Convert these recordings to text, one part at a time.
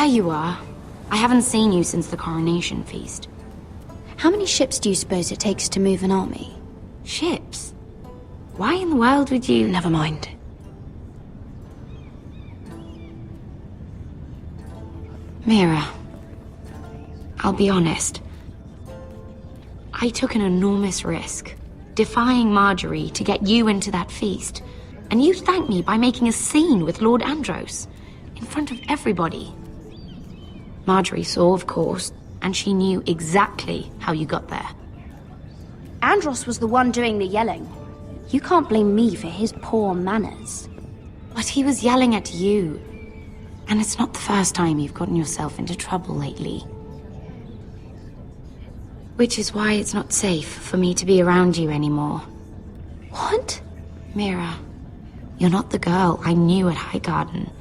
there you are. I haven't seen you since the coronation feast. How many ships do you suppose it takes to move an army? Ships? Why in the world would you... Never mind. Mira, I'll be honest. I took an enormous risk, defying Marjorie to get you into that feast. And you thanked me by making a scene with Lord Andros, in front of everybody. Marjorie saw, of course, and she knew exactly how you got there. Andros was the one doing the yelling. You can't blame me for his poor manners. But he was yelling at you. And it's not the first time you've gotten yourself into trouble lately. Which is why it's not safe for me to be around you anymore. What? Mira, you're not the girl I knew at Highgarden.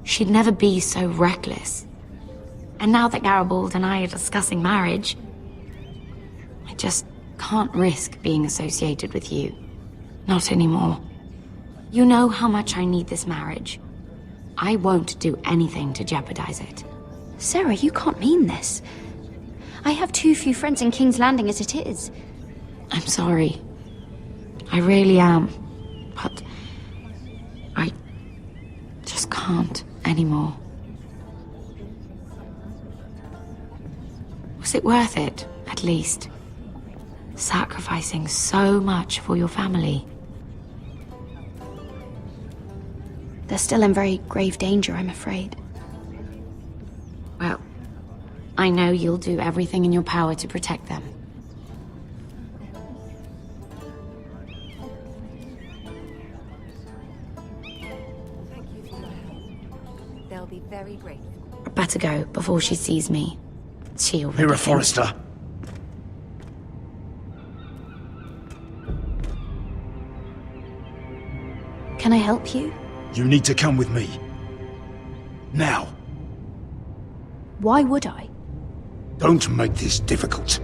She'd never be so reckless. And now that Garibald and I are discussing marriage, I just can't risk being associated with you. Not anymore. You know how much I need this marriage. I won't do anything to jeopardize it. Sarah, you can't mean this. I have too few friends in King's Landing as it is. I'm sorry. I really am. But I just can't anymore. Was it worth it, at least? Sacrificing so much for your family? They're still in very grave danger, I'm afraid. Well, I know you'll do everything in your power to protect them. Thank you for your help. They'll be very grateful. I better go before she sees me. She already Mira thinks- Forrester. Can I help you? You need to come with me. Now. Why would I? Don't make this difficult.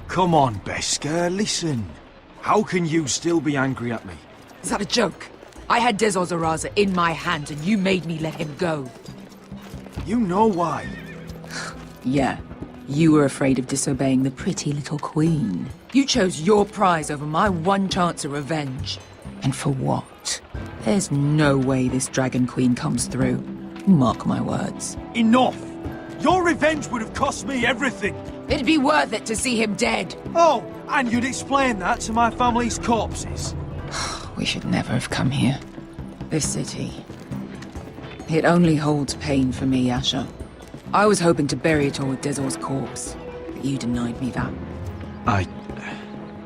Come on, Beskar, listen. How can you still be angry at me? Is that a joke? I had Dezor Zaraza in my hand and you made me let him go. You know why. Yeah, you were afraid of disobeying the pretty little queen. You chose your prize over my one chance of revenge. And for what? There's no way this Dragon Queen comes through. Mark my words. Enough! Your revenge would have cost me everything! It'd be worth it to see him dead. Oh, and you'd explain that to my family's corpses. We should never have come here. This city. It only holds pain for me, Asher. I was hoping to bury it all with Dezor's corpse, but you denied me that.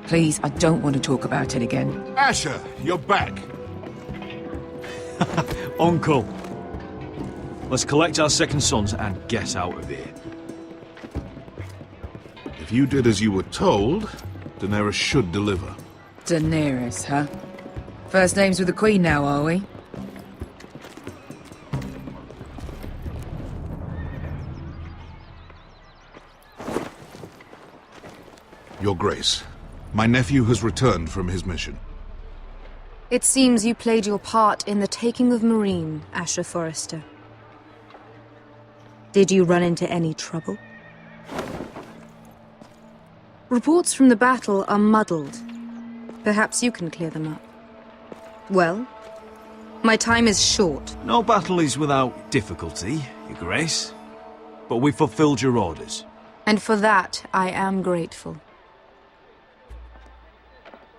Please, I don't want to talk about it again. Asher, you're back. Uncle. Let's collect our second sons and get out of here. If you did as you were told, Daenerys should deliver. Daenerys, huh? First names with the Queen now, are we? Your Grace, my nephew has returned from his mission. It seems you played your part in the taking of Marine, Asher Forrester. Did you run into any trouble? Reports from the battle are muddled. Perhaps you can clear them up. Well, my time is short. No battle is without difficulty, Your Grace. But we fulfilled your orders. And for that, I am grateful.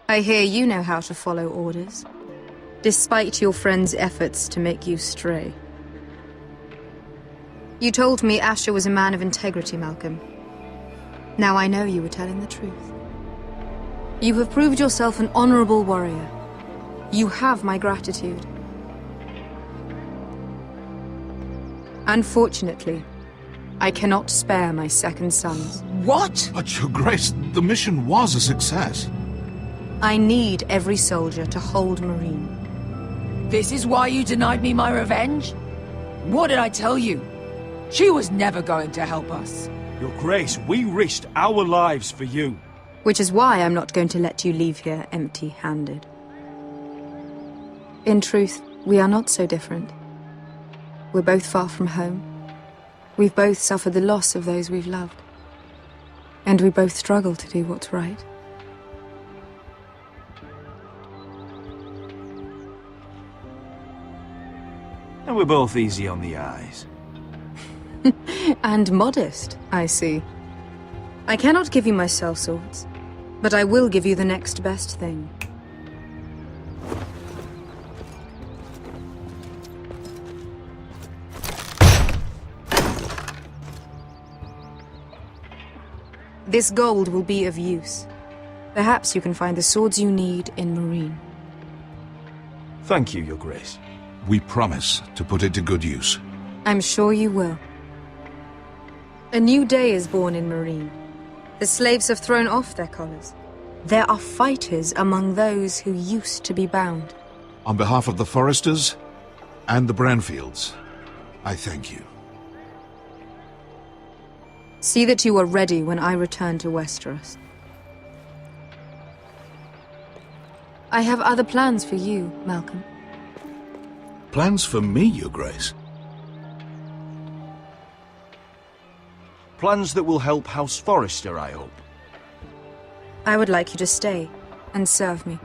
I hear you know how to follow orders, despite your friend's efforts to make you stray. You told me Asher was a man of integrity, Malcolm. Now I know you were telling the truth. You have proved yourself an honorable warrior. You have my gratitude. Unfortunately, I cannot spare my second sons. What? But, Your Grace, the mission was a success. I need every soldier to hold Marine. This is why you denied me my revenge? What did I tell you? She was never going to help us. Your Grace, we risked our lives for you. Which is why I'm not going to let you leave here empty-handed. In truth, we are not so different. We're both far from home. We've both suffered the loss of those we've loved. And we both struggle to do what's right. And we're both easy on the eyes. And modest, I see. I cannot give you my sellswords, but I will give you the next best thing. This gold will be of use. Perhaps you can find the swords you need in Marine. Thank you, Your Grace. We promise to put it to good use. I'm sure you will. A new day is born in Marine. The slaves have thrown off their collars. There are fighters among those who used to be bound. On behalf of the Foresters and the Branfields, I thank you. See that you are ready when I return to Westeros. I have other plans for you, Malcolm. Plans for me, Your Grace? Plans that will help House Forrester, I hope. I would like you to stay and serve me.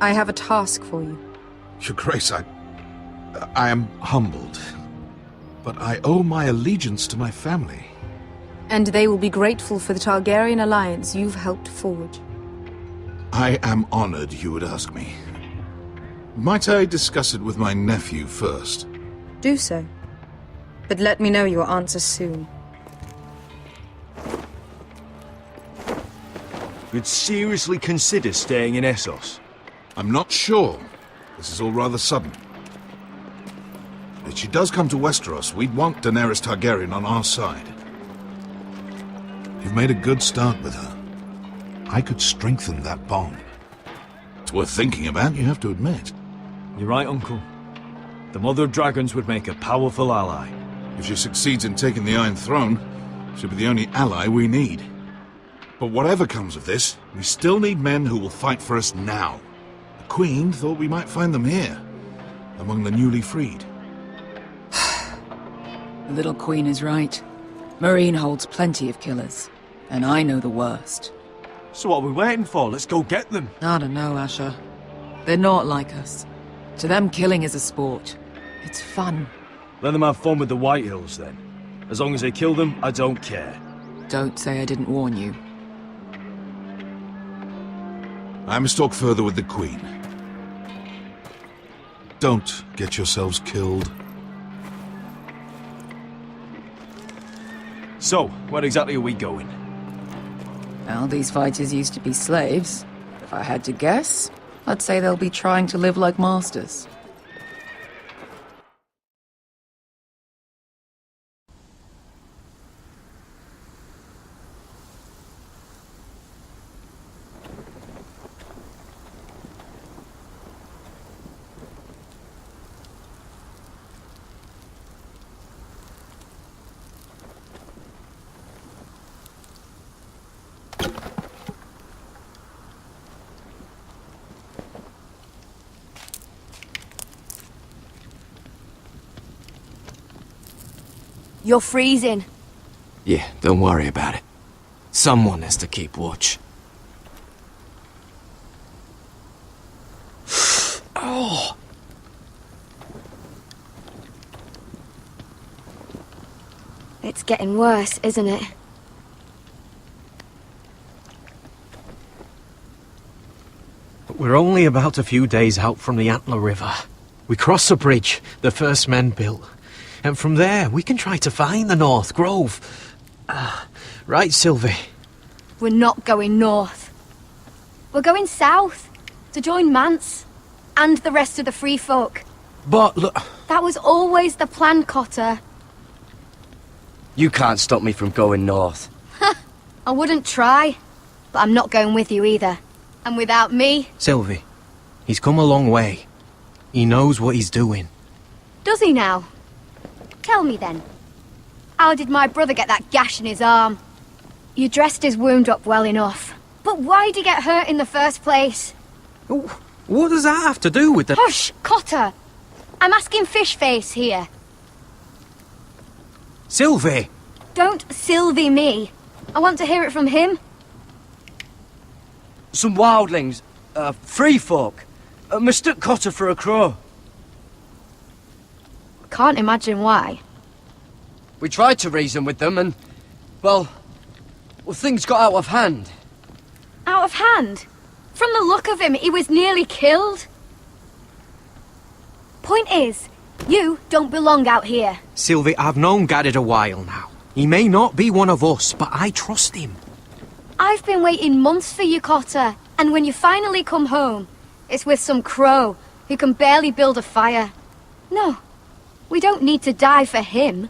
I have a task for you. Your Grace, I am humbled. But I owe my allegiance to my family. And they will be grateful for the Targaryen alliance you've helped forge. I am honored you would ask me. Might I discuss it with my nephew first? Do so. But let me know your answer soon. You'd seriously consider staying in Essos? I'm not sure. This is all rather sudden. If she does come to Westeros, we'd want Daenerys Targaryen on our side. You've made a good start with her. I could strengthen that bond. It's worth thinking about, you have to admit. You're right, Uncle. The Mother of Dragons would make a powerful ally. If she succeeds in taking the Iron Throne, she'll be the only ally we need. But whatever comes of this, we still need men who will fight for us now. The Queen thought we might find them here, among the newly freed. The little queen is right. Marine holds plenty of killers, and I know the worst. So what are we waiting for? Let's go get them. I don't know, Asher. They're not like us. To them, killing is a sport. It's fun. Let them have fun with the White Hills, then. As long as they kill them, I don't care. Don't say I didn't warn you. I must talk further with the Queen. Don't get yourselves killed. So, where exactly are we going? Well, these fighters used to be slaves. If I had to guess, I'd say they'll be trying to live like masters. You're freezing. Yeah, don't worry about it. Someone has to keep watch. Oh! It's getting worse, isn't it? We're only about a few days out from the Antler River. We cross a bridge the first men built. And from there, we can try to find the North Grove. Right, Sylvie? We're not going north. We're going south, to join Mance, and the rest of the Free Folk. But look... That was always the plan, Cotter. You can't stop me from going north. I wouldn't try, but I'm not going with you either. And without me... Sylvie, he's come a long way. He knows what he's doing. Does he now? Tell me then. How did my brother get that gash in his arm? You dressed his wound up well enough. But why'd he get hurt in the first place? What does that have to do with the... Hush, Cotter! I'm asking Fishface here. Sylvie! Don't Sylvie me. I want to hear it from him. Some wildlings, free folk, mistook Cotter for a crow. Can't imagine why. We tried to reason with them and, well, things got out of hand. Out of hand? From the look of him, he was nearly killed. Point is, you don't belong out here. Sylvie, I've known Garrett a while now. He may not be one of us, but I trust him. I've been waiting months for you, Cotter. And when you finally come home, it's with some crow who can barely build a fire. No, we don't need to die for him.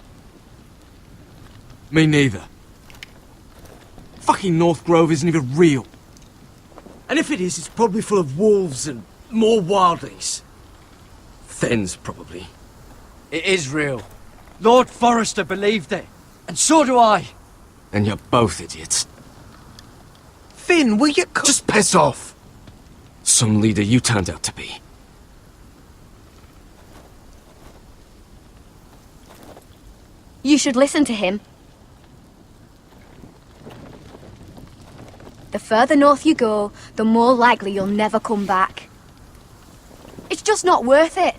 Me neither. Fucking North Grove isn't even real. And if it is, it's probably full of wolves and more wildlings. Thens, probably. It is real. Lord Forrester believed it. And so do I. And you're both idiots. Finn, will you... Just piss off! Some leader you turned out to be. You should listen to him. The further north you go, the more likely you'll never come back. It's just not worth it.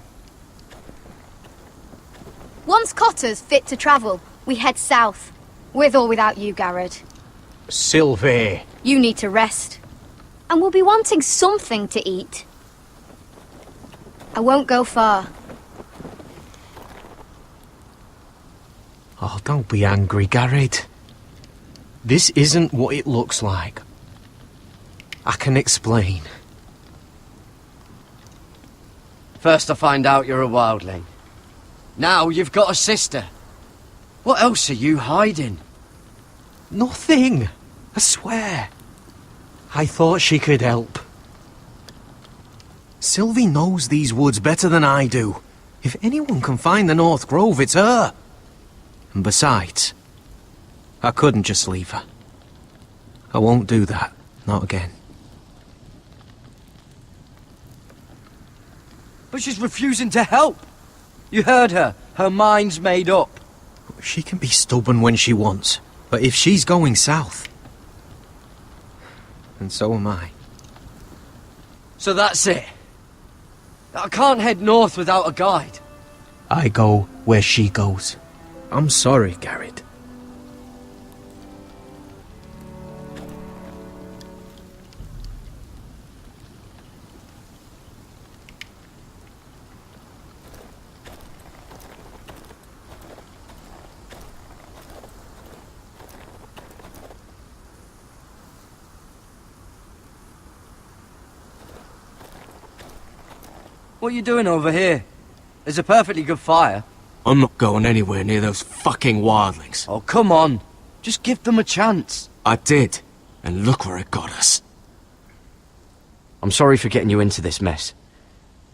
Once Cotter's fit to travel, we head south. With or without you, Garrett. Sylvie. You need to rest. And we'll be wanting something to eat. I won't go far. Oh, don't be angry, Garrett. This isn't what it looks like. I can explain. First I find out you're a wildling. Now you've got a sister. What else are you hiding? Nothing. I swear. I thought she could help. Sylvie knows these woods better than I do. If anyone can find the North Grove, it's her. And besides, I couldn't just leave her. I won't do that. Not again. But she's refusing to help. You heard her. Her mind's made up. She can be stubborn when she wants. But if she's going south, then so am I. So that's it. I can't head north without a guide. I go where she goes. I'm sorry, Garrett. What are you doing over here? There's a perfectly good fire. I'm not going anywhere near those fucking wildlings. Oh, come on. Just give them a chance. I did. And look where it got us. I'm sorry for getting you into this mess.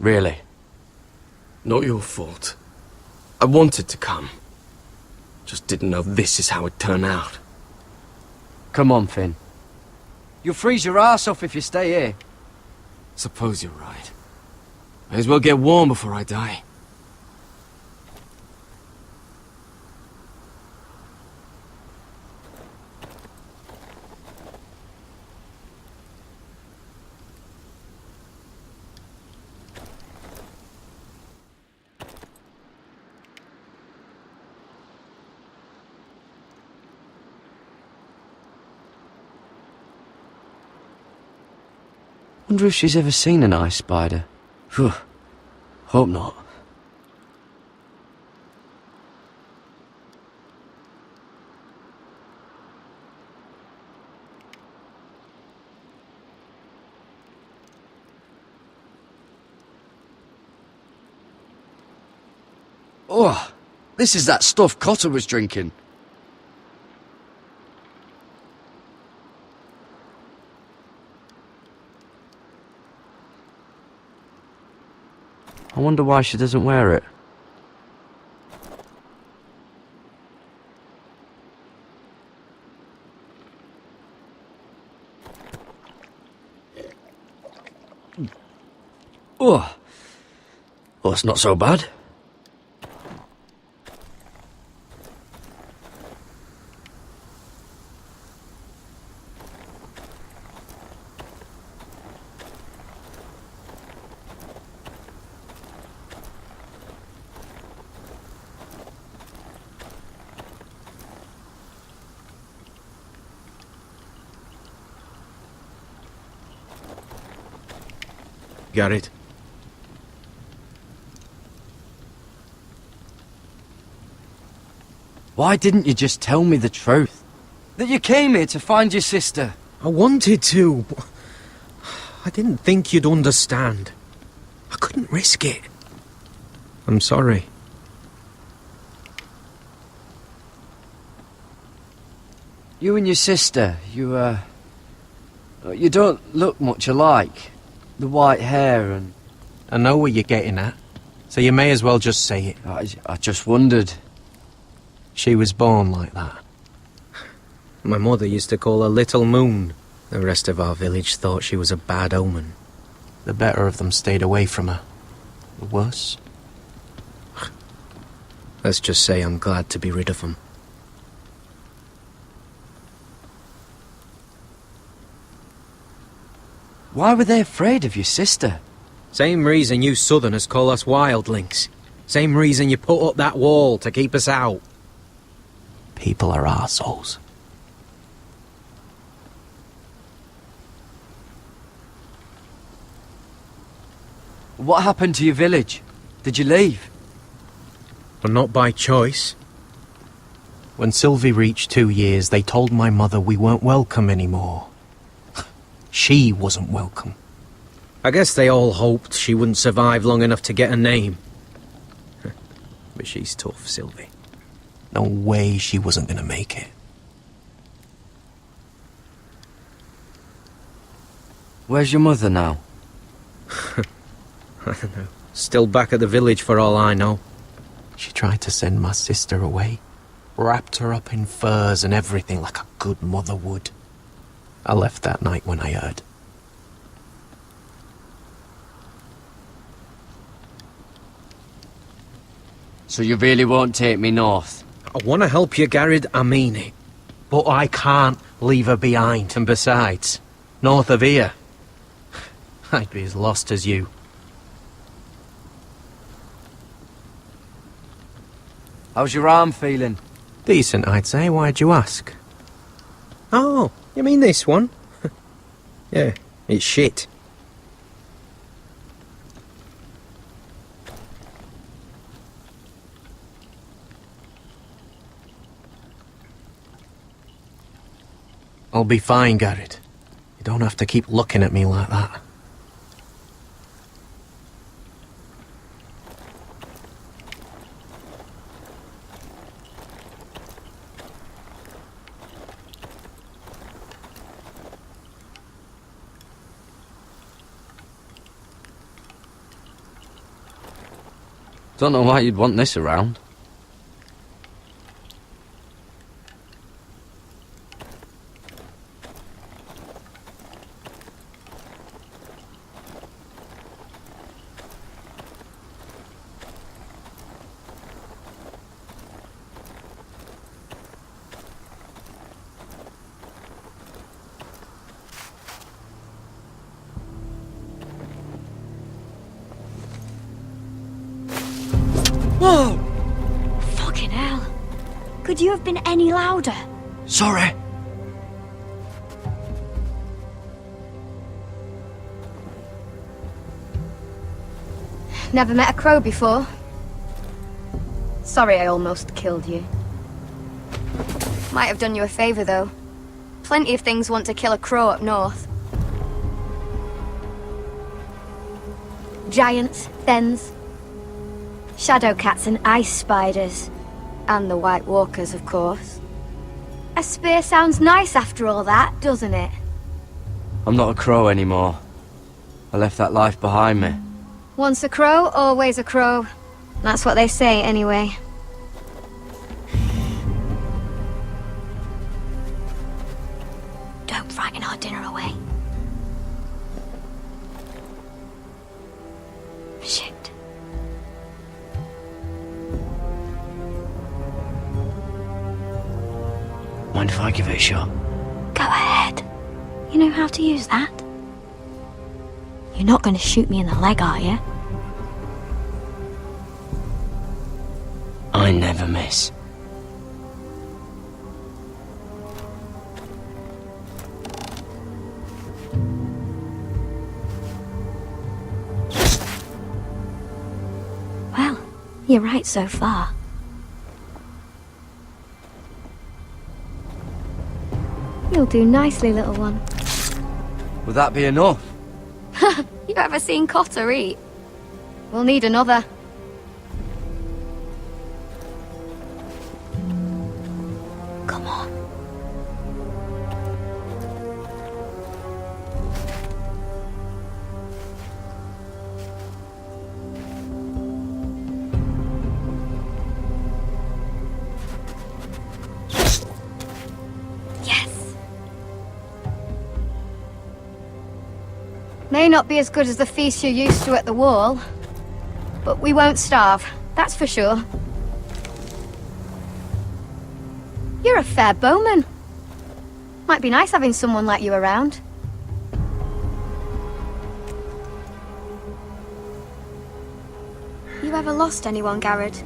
Really. Not your fault. I wanted to come. Just didn't know this is how it'd turn out. Come on, Finn. You'll freeze your ass off if you stay here. Suppose you're right. May as well get warm before I die. Wonder if she's ever seen an ice spider. Phew. Hope not. Oh, this is that stuff Cotter was drinking. I wonder why she doesn't wear it. Oh, well, it's not so bad. Got it. Why didn't you just tell me the truth? That you came here to find your sister? I wanted to, but I didn't think you'd understand. I couldn't risk it. I'm sorry. You and your sister, you don't look much alike. The white hair and... I know what you're getting at, so you may as well just say it. I just wondered. She was born like that. My mother used to call her Little Moon. The rest of our village thought she was a bad omen. The better of them stayed away from her. The worse? Let's just say I'm glad to be rid of them. Why were they afraid of your sister? Same reason you Southerners call us wildlings. Same reason you put up that wall to keep us out. People are arseholes. What happened to your village? Did you leave? But not by choice. When Sylvie reached 2 years, they told my mother we weren't welcome anymore. She wasn't welcome. I guess they all hoped she wouldn't survive long enough to get a name. But she's tough, Sylvie. No way she wasn't gonna make it. Where's your mother now? I don't know. Still back at the village for all I know. She tried to send my sister away. Wrapped her up in furs and everything like a good mother would. I left that night when I heard. So you really won't take me north? I want to help you, Garrett, I mean it. But I can't leave her behind. And besides, north of here, I'd be as lost as you. How's your arm feeling? Decent, I'd say. Why'd you ask? Oh, you mean this one? Yeah, it's shit. I'll be fine, Garrett. You don't have to keep looking at me like that. Don't know why you'd want this around. Whoa! Fucking hell. Could you have been any louder? Sorry. Never met a crow before. Sorry I almost killed you. Might have done you a favour, though. Plenty of things want to kill a crow up north. Giants, thens, shadow cats and ice spiders. And the White Walkers, of course. A spear sounds nice after all that, doesn't it? I'm not a crow anymore. I left that life behind me. Once a crow, always a crow. That's what they say, anyway. Don't frighten our dinner away. Shit. Mind if I give it a shot? Go ahead. You know how to use that? You're not going to shoot me in the leg, are you? I never miss. Well, you're right so far. You'll do nicely, little one. Would that be enough? You ever seen Cotter eat? We'll need another. Come on. Yes. May not be as good as the feast you're used to at the wall, but we won't starve, that's for sure. You're a fair bowman. Might be nice having someone like you around. You ever lost anyone, Garrett?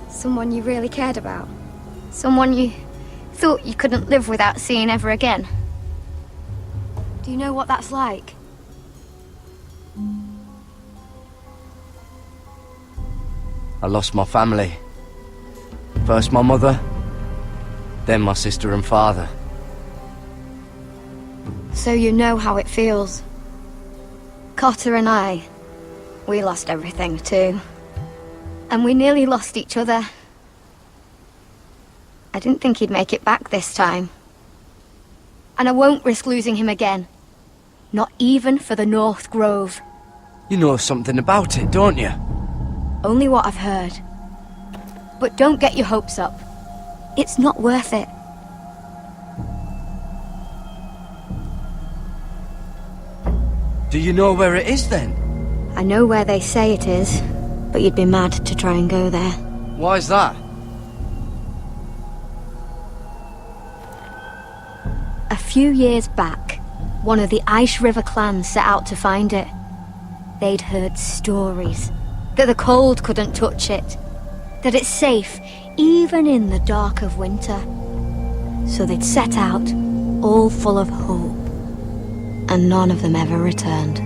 Someone you really cared about? Someone you thought you couldn't live without seeing ever again? Do you know what that's like? I lost my family. First my mother, then my sister and father. So you know how it feels. Cotter and I, we lost everything too. And we nearly lost each other. I didn't think he'd make it back this time. And I won't risk losing him again. Not even for the North Grove. You know something about it, don't you? Only what I've heard. But don't get your hopes up. It's not worth it. Do you know where it is then? I know where they say it is, but you'd be mad to try and go there. Why's that? A few years back, one of the Ice River clans set out to find it. They'd heard stories that the cold couldn't touch it, that it's safe even in the dark of winter. So they'd set out, all full of hope, and none of them ever returned.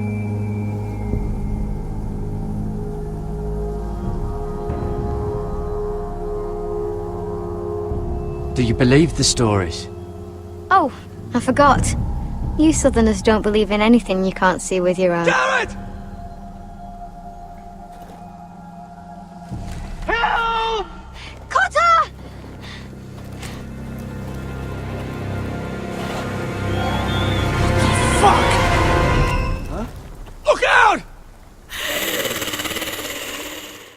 Do you believe the stories? Oh, I forgot. You Southerners don't believe in anything you can't see with your own. Garrett!